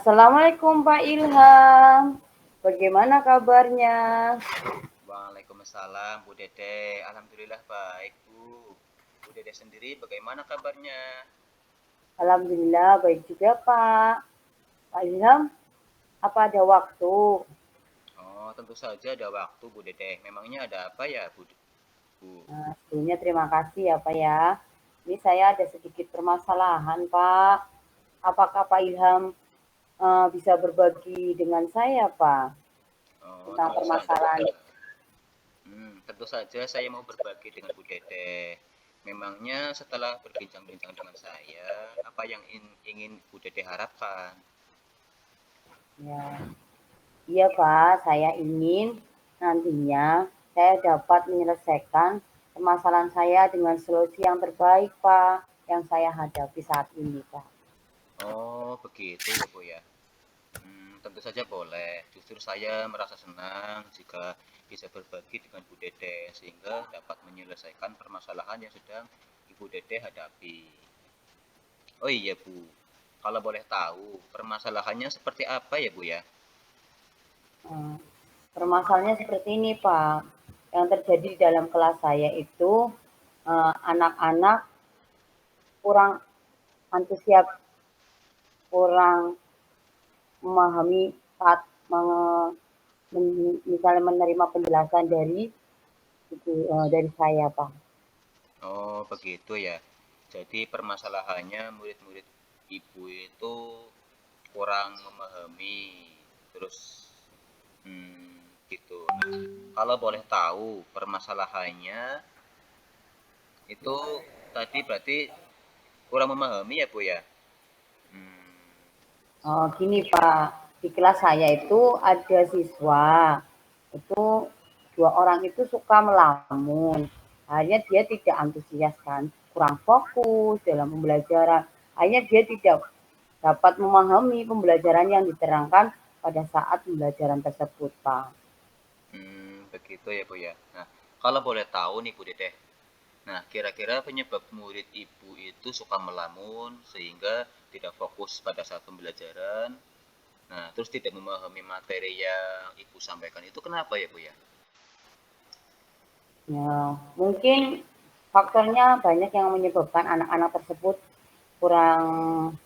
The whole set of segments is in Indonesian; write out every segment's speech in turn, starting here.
Assalamualaikum Pak Ilham. Bagaimana kabarnya? Waalaikumsalam Bu Dede. Alhamdulillah baik Bu. Bu Dede sendiri bagaimana kabarnya? Alhamdulillah baik juga Pak. Pak Ilham, apa ada waktu? Oh, tentu saja ada waktu Bu Dede. Memangnya ada apa ya Bu? Nah, sebelumnya terima kasih ya Pak ya. Ini saya ada sedikit permasalahan Pak. Apakah Pak Ilham bisa berbagi dengan saya Pak Oh, tentang tentu saja. permasalahan? Tentu saja saya mau berbagi dengan Bu Dede. Memangnya setelah berbincang-bincang dengan saya, apa yang ingin Bu Dede harapkan? Ya, iya Pak, saya ingin nantinya saya dapat menyelesaikan permasalahan saya dengan solusi yang terbaik Pak, yang saya hadapi saat ini Pak. Oh, begitu ya Bu ya. Tentu saja boleh. Justru saya merasa senang jika bisa berbagi dengan Bu Dede sehingga dapat menyelesaikan permasalahan yang sedang Ibu Dede hadapi. Oh iya Bu, kalau boleh tahu permasalahannya seperti apa ya Bu ya? Eee, Permasalahannya seperti ini Pak, yang terjadi di dalam kelas saya itu, anak-anak kurang antusias, kurang memahami saat misalnya menerima penjelasan dari dari saya Pak. Oh begitu ya. Jadi permasalahannya murid-murid Ibu itu kurang memahami. Terus gitu. Nah, kalau boleh tahu permasalahannya itu tadi berarti kurang memahami ya Bu ya? Hmm, Gini Pak, di kelas saya itu ada siswa, itu 2 orang itu suka melamun. Akhirnya dia tidak antusias kan, kurang fokus dalam pembelajaran. Akhirnya dia tidak dapat memahami pembelajaran yang diterangkan pada saat pembelajaran tersebut, Pak. begitu ya Bu ya. Nah, kalau boleh tahu nih Bu Dedeh, nah kira-kira penyebab murid Ibu itu suka melamun sehingga tidak fokus pada saat pembelajaran, nah terus tidak memahami materi yang Ibu sampaikan itu kenapa ya Bu ya? Ya, mungkin faktornya banyak yang menyebabkan anak-anak tersebut kurang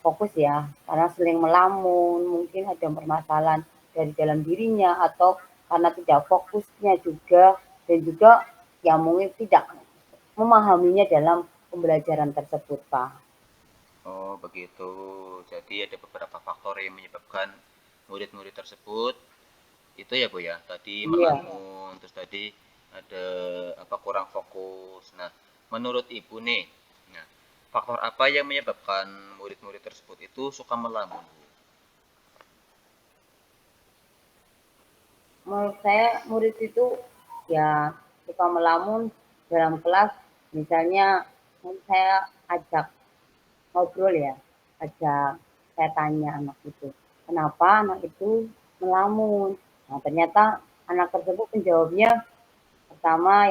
fokus ya, karena sering melamun, mungkin ada permasalahan dari dalam dirinya atau karena tidak fokusnya juga dan juga ya mungkin tidak memahaminya dalam pembelajaran tersebut, Pak. Oh begitu, jadi ada beberapa faktor yang menyebabkan murid-murid tersebut itu ya Bu ya, tadi Iya. melamun, terus tadi ada apa kurang fokus. Nah, menurut Ibu nih, nah, faktor apa yang menyebabkan murid-murid tersebut itu suka melamun, Bu? Menurut saya murid itu ya suka melamun dalam kelas, misalnya saya ajak ngobrol ya, ajak saya tanya anak itu, kenapa anak itu melamun? Nah, ternyata anak tersebut menjawabnya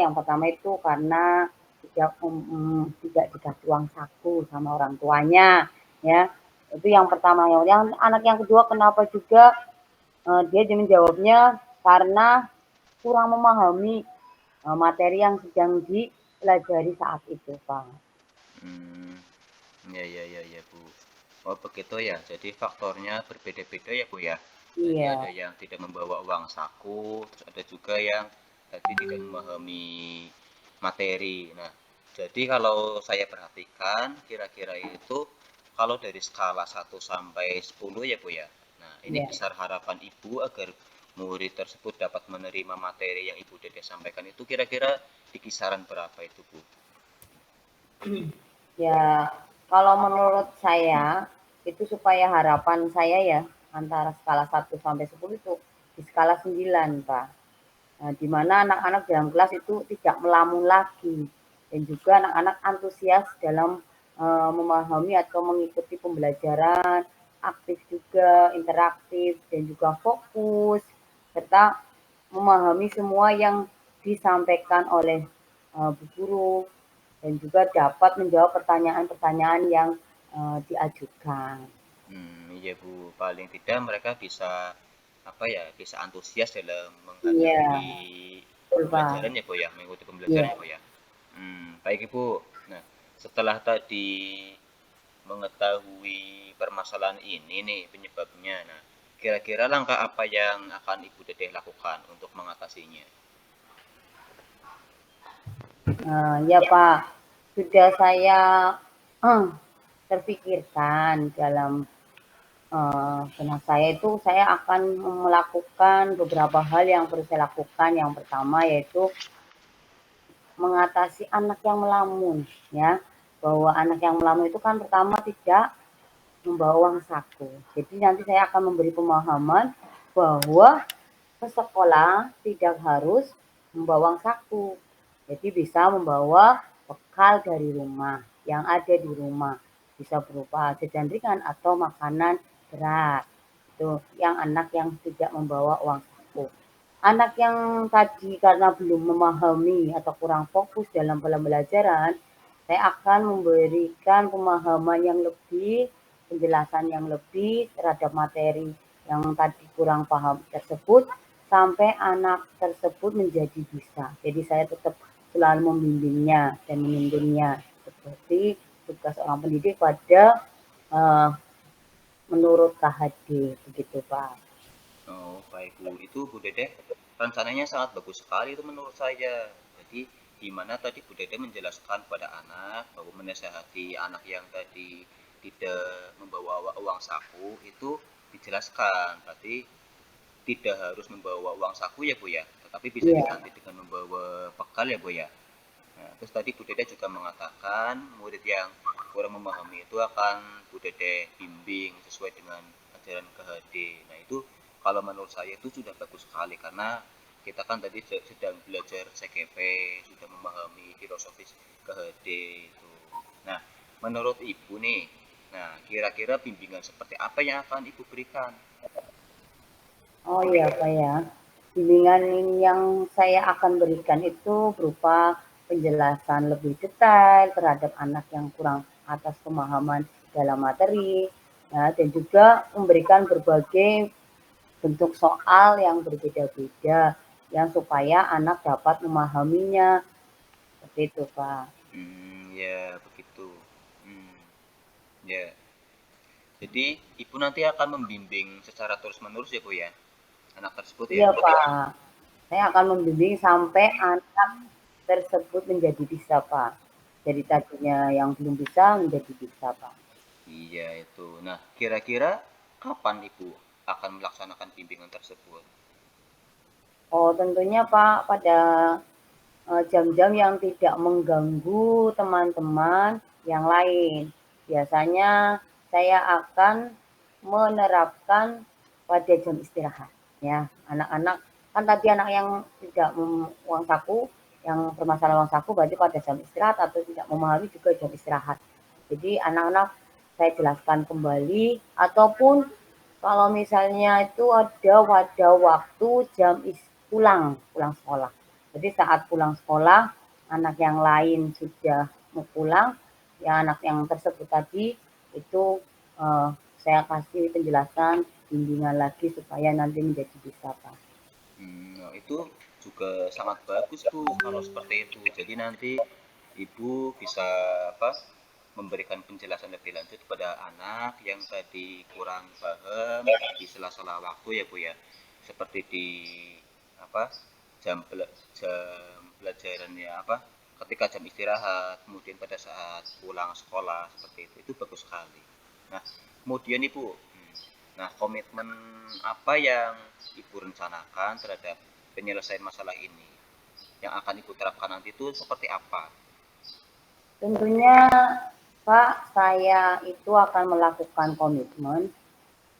yang pertama itu karena tidak dikasih uang saku sama orang tuanya, ya. Itu yang pertama. Yang anak yang kedua kenapa juga dia menjawabnya karena kurang memahami materi yang sedang dipelajari saat itu, Pak. Hmm, ya ya ya ya Bu. Oh begitu ya. Jadi faktornya berbeda-beda ya Bu ya. Jadi ada Iya. yang tidak membawa uang saku, terus ada juga yang tadi tidak memahami materi. Nah, jadi kalau saya perhatikan kira-kira itu kalau dari skala 1 sampai 10 ya Bu ya. Nah, ini Iya. besar harapan Ibu agar murid tersebut dapat menerima materi yang Ibu Dede sampaikan itu kira-kira di kisaran berapa itu Bu? Ya, kalau menurut saya itu supaya harapan saya ya antara skala 1 sampai 10 itu di skala 9, Pak. Nah, di mana anak-anak dalam kelas itu tidak melamun lagi dan juga anak-anak antusias dalam memahami atau mengikuti pembelajaran, aktif juga, interaktif dan juga fokus serta memahami semua yang disampaikan oleh Bu Guru dan juga dapat menjawab pertanyaan-pertanyaan yang diajukan. iya Bu, paling tidak mereka bisa apa ya, bisa antusias dalam Iya, menghadapi betul Pak. pembelajaran ya Bu ya, mengikuti pembelajaran Iya. ya Bu ya. Baik Ibu. Nah, setelah tadi mengetahui permasalahan ini nih penyebabnya, nah kira-kira langkah apa yang akan Ibu Dedeh lakukan untuk mengatasinya? Ya Pak, sudah saya eh, terpikirkan dalam benak saya itu saya akan melakukan beberapa hal yang perlu saya lakukan. Yang pertama yaitu mengatasi anak yang melamun, ya. Bahwa anak yang melamun itu kan pertama tidak membawa uang saku. Jadi nanti saya akan memberi pemahaman bahwa ke sekolah tidak harus membawa uang saku. Jadi bisa membawa bekal dari rumah yang ada di rumah. Bisa berupa jajan ringan atau makanan berat. Itu yang anak yang tidak membawa uang saku. Anak yang tadi karena belum memahami atau kurang fokus dalam pembelajaran, saya akan memberikan pemahaman yang lebih, penjelasan yang lebih terhadap materi yang tadi kurang paham tersebut, sampai anak tersebut menjadi bisa. Jadi saya tetap selalu membimbingnya dan menuntunnya seperti tugas orang pendidik pada uh, menurut KHD begitu Pak. Oh, baik Bu. Itu Bu Dedeh rencananya sangat bagus sekali itu menurut saya. Jadi di mana tadi Bu Dedeh menjelaskan pada anak bahwa menasehati anak yang tadi tidak membawa uang saku itu dijelaskan. Berarti tidak harus membawa uang saku ya Bu ya, tetapi bisa Iya, diganti dengan membawa bekal ya Bu ya. Nah, terus tadi Bu Dede juga mengatakan murid yang kurang memahami itu akan Bu Dede bimbing sesuai dengan ajaran KHD. Nah, itu kalau menurut saya itu sudah bagus sekali karena kita kan tadi sedang belajar CGP, sudah memahami filosofis KHD itu. Nah, menurut Ibu nih, nah kira-kira bimbingan seperti apa yang akan Ibu berikan? oh iya Pak ya. Bimbingan yang saya akan berikan itu berupa penjelasan lebih detail terhadap anak yang kurang atas pemahaman dalam materi, ya, dan juga memberikan berbagai bentuk soal yang berbeda-beda, yang supaya anak dapat memahaminya. Seperti itu, Pak. Ya begitu. Hmm, ya. Jadi ibu nanti akan membimbing secara terus-menerus ya Bu ya, anak tersebut ya. Iya, Pak. Saya akan membimbing sampai anak tersebut menjadi bisa, Pak. Jadi tadinya yang belum bisa menjadi bisa, Pak. Iya itu. Nah, kira-kira kapan Ibu akan melaksanakan bimbingan tersebut? Oh, tentunya Pak, pada jam-jam yang tidak mengganggu teman-teman yang lain. Biasanya saya akan menerapkan pada jam istirahat. Ya, anak-anak kan tadi anak yang tidak uang saku, yang bermasalah uang saku berarti pada jam istirahat atau tidak memahami juga jam istirahat. Jadi anak-anak saya jelaskan kembali ataupun kalau misalnya itu ada waktu jam pulang pulang sekolah. Jadi saat pulang sekolah, anak yang lain sudah mau pulang, ya anak yang tersebut tadi itu eh, saya kasih penjelasan bimbingan lagi supaya nanti menjadi bisa Pak. Nah, itu juga sangat bagus Bu kalau seperti itu. Jadi nanti Ibu bisa apa? Memberikan penjelasan lebih lanjut kepada anak yang tadi kurang paham di sela-sela waktu ya Bu ya. Seperti di apa? Jam pelajaran ya apa? Ketika jam istirahat, kemudian pada saat pulang sekolah seperti itu. Itu bagus sekali. Nah, kemudian Ibu, nah komitmen apa yang Ibu rencanakan terhadap penyelesaian masalah ini? Yang akan Ibu terapkan nanti itu seperti apa? Tentunya Pak, saya itu akan melakukan komitmen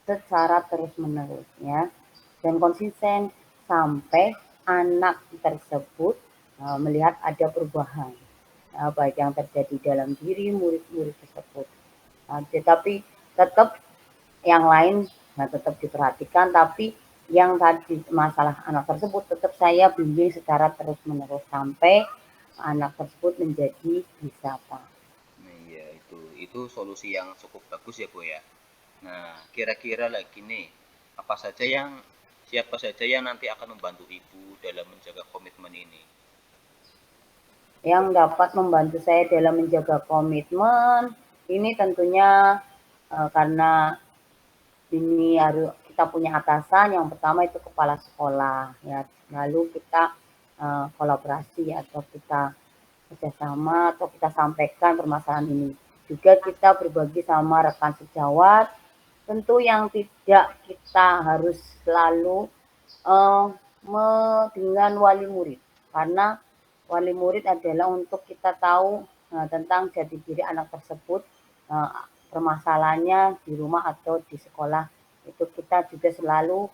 secara terus-menerus ya dan konsisten sampai anak tersebut melihat ada perubahan baik yang terjadi dalam diri murid-murid tersebut. Tetapi tetap yang lain tetap diperhatikan, tapi yang tadi masalah anak tersebut tetap saya bimbing secara terus-menerus sampai anak tersebut menjadi bisa Pak. Nah, iya itu solusi yang cukup bagus ya Bu ya. Nah, kira-kira lagi nih, siapa saja yang nanti akan membantu Ibu dalam menjaga komitmen ini? Yang dapat membantu saya dalam menjaga komitmen ini tentunya karena ini harus kita punya atasan. Yang pertama itu kepala sekolah ya, lalu kita kolaborasi atau kita kerjasama atau kita sampaikan permasalahan ini. Juga kita berbagi sama rekan sejawat. Tentu yang tidak kita harus selalu eh, dengan wali murid, karena wali murid adalah untuk kita tahu tentang jati diri anak tersebut, eh, permasalahannya di rumah atau di sekolah. Itu kita juga selalu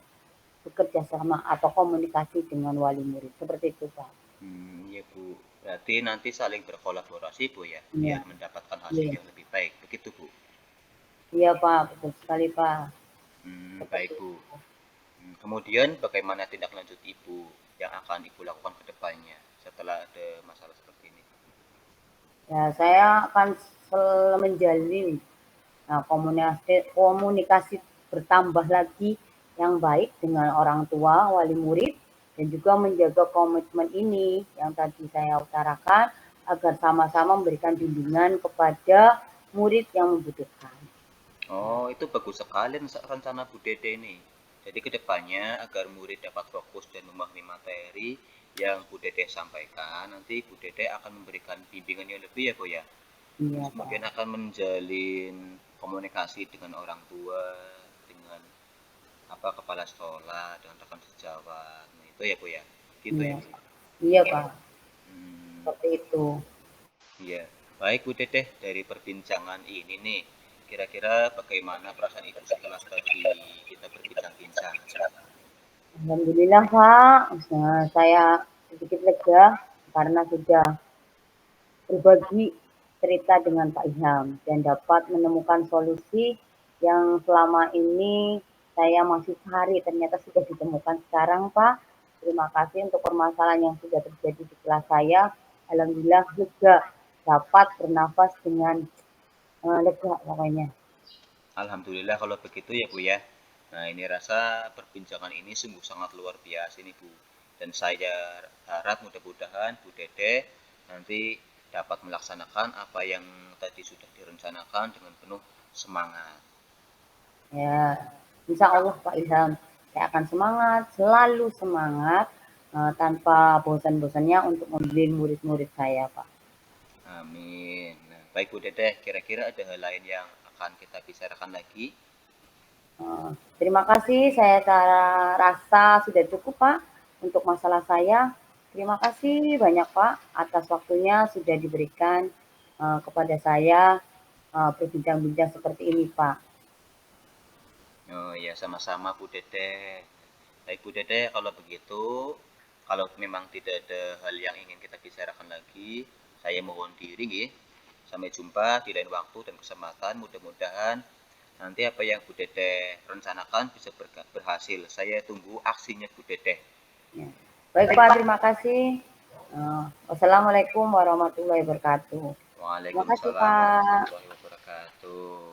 bekerja sama atau komunikasi dengan wali murid. Seperti itu, Pak. Iya Bu. Berarti nanti saling berkolaborasi Bu ya, biar Iya, mendapatkan hasil iya, yang lebih baik. Begitu Bu. iya Pak, betul sekali Pak. Baik Seperti Bu. itu. Kemudian bagaimana tindak lanjut Ibu yang akan Ibu lakukan ke depannya setelah ada masalah seperti ini? Ya, saya akan menjalin komunikasi bertambah lagi yang baik dengan orang tua, wali murid, dan juga menjaga komitmen ini yang tadi saya utarakan agar sama-sama memberikan bimbingan kepada murid yang membutuhkan. Oh, itu bagus sekali rencana Bu Dede ini. Jadi kedepannya agar murid dapat fokus dan memahami materi yang Bu Dede sampaikan, nanti Bu Dede akan memberikan bimbingan yang lebih ya Bu ya. Terus Iya kemudian Pak. akan menjalin komunikasi dengan orang tua, dengan kepala sekolah, dengan rekan sejawat. Nah, itu ya Bu ya. Gitu Iya, ya Bu. iya Pak. Hmm, Seperti itu. iya. Baik Bu Dedeh, dari perbincangan ini nih, kira-kira bagaimana perasaan Ibu setelah tadi kita berbincang-bincang? Alhamdulillah Pak, saya sedikit lega karena sudah berbagi cerita dengan Pak Ilham dan dapat menemukan solusi yang selama ini saya masih cari, ternyata sudah ditemukan sekarang Pak. Terima kasih untuk permasalahan yang sudah terjadi di kelas saya. Alhamdulillah juga dapat bernafas dengan lega pokoknya. Alhamdulillah kalau begitu ya Bu ya. Nah ini rasa perbincangan ini sungguh sangat luar biasa nih Bu. Dan saya harap mudah-mudahan Bu Dede nanti dapat melaksanakan apa yang tadi sudah direncanakan dengan penuh semangat. Ya, insya Allah Pak Ilham, saya akan semangat, selalu semangat, tanpa bosan-bosannya untuk membimbing murid-murid saya Pak. Amin. Nah, baik Bu Dede, kira-kira ada hal lain yang akan kita bicarakan lagi? Terima kasih, saya rasa sudah cukup Pak untuk masalah saya. Terima kasih banyak Pak atas waktunya sudah diberikan kepada saya berbincang-bincang seperti ini Pak. Oh ya, sama-sama Bu Dede. Baik Bu Dede, kalau begitu, kalau memang tidak ada hal yang ingin kita bicarakan lagi, saya mohon diri nggih. Sampai jumpa di lain waktu dan kesempatan. Mudah-mudahan nanti apa yang Bu Dede rencanakan bisa berhasil. Saya tunggu aksinya Bu Dede. Ya. Baik Pak, terima kasih. Wassalamualaikum warahmatullahi wabarakatuh. Terima kasih Waalaikumsalam Pak. warahmatullahi wabarakatuh.